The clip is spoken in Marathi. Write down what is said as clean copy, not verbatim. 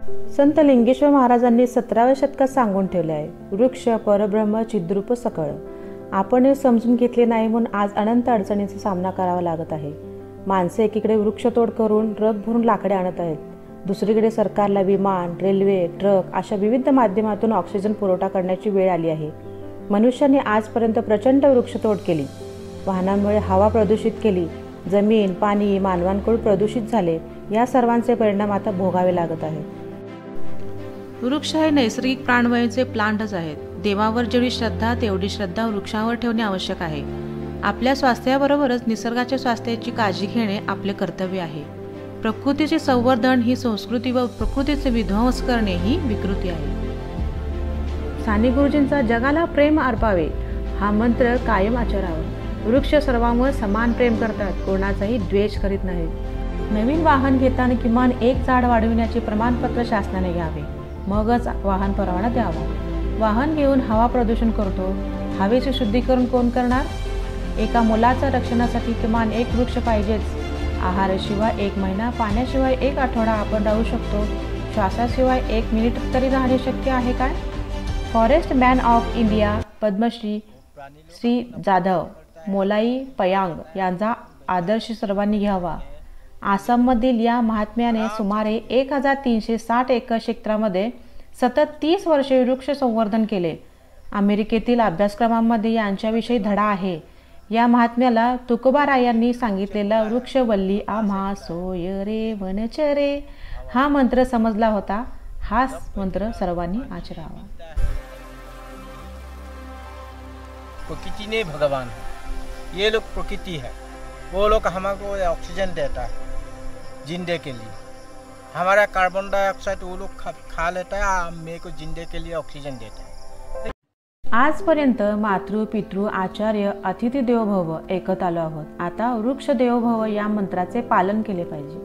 संत लिंगेश्वर महाराजांनी 17व्या शतकात सांगून ठेवले आहे, वृक्ष परब्रह्म चिद्रूप सकळ. आपण हे समजून घेतले नाही म्हणून आज अनंत अडचणींचा सामना करावा लागत आहे. माणसे एकीकडे वृक्षतोड करून ट्रक भरून लाकडे आणत आहेत, दुसरीकडे सरकारला विमान, रेल्वे, ट्रक अशा विविध माध्यमातून ऑक्सिजन पुरवठा करण्याची वेळ आली आहे. मनुष्याने आजपर्यंत प्रचंड वृक्षतोड केली, वाहनांमुळे हवा प्रदूषित केली, जमीन, पाणी मानवांकडून प्रदूषित झाले. या सर्वांचे परिणाम आता भोगावे लागत आहेत. वृक्ष हे नैसर्गिक प्राणवायूचे प्लांटच आहेत. देवावर जेवढी श्रद्धा तेवढी श्रद्धा वृक्षावर ठेवणे आवश्यक आहे. आपल्या स्वास्थ्याबरोबरच निसर्गाच्या स्वास्थ्याची काळजी घेणे आपले कर्तव्य आहे. प्रकृतीचे संवर्धन ही संस्कृती व प्रकृतीचे विध्वंस करणे ही विकृती आहे. साने गुरुजींचा जगाला प्रेम अर्पावे हा मंत्र कायम आचरावा. वृक्ष सर्वांवर समान प्रेम करतात, कोणाचाही द्वेष करीत नाहीत. नवीन वाहन घेताना किमान एक झाड वाढविण्याचे प्रमाणपत्र शासनाने घ्यावे, मगच वाहन परवाना द्यावा. वाहन घेऊन हवा प्रदूषण करतो, हवेचे शुद्धीकरण कोण करणार? एका मुलाच्या रक्षणासाठी किमान एक वृक्ष पाहिजेच. आहाराशिवाय 1 महिना, पाण्याशिवाय 1 आठवडा आपण राहू शकतो, श्वासाशिवाय 1 मिनिट तरी राहणे शक्य आहे काय? Forest man of India Padmashri Shri Jadav Molai Payeng यांचा आदर्श सर्वांनी घ्यावा. आसाममधील या महात्म्याने सुमारे 1360 एकर क्षेत्रामध्ये सतत 30 वर्षे वृक्ष संवर्धन केले. अमेरिकेतील अभ्यासक्रमांमध्ये यांच्याविषयी धडा आहे. या महात्म्याला तुकोबारायांनी सांगितलेला वृक्षवल्ली आम्हा सोय रे वनचरे हा मंत्र समजला होता. हाच मंत्र सर्वांनी आचरावा. प्रकृति ने भगवान है, ये लोग प्रकृति है, वो लोग हमको ऑक्सीजन देता है जिंदे के लिए, हमारा कार्बन डाइऑक्साइड वो लोग खा लेता है, मेरे को जिंदे के लिए ऑक्सीजन देता है. आजपर्यंत मातृ पितृ आचार्य अतिथी देवो भव ऐकत आलो आहोत. आता वृक्ष देवो भव या मंत्राचे पालन केले पाहिजे.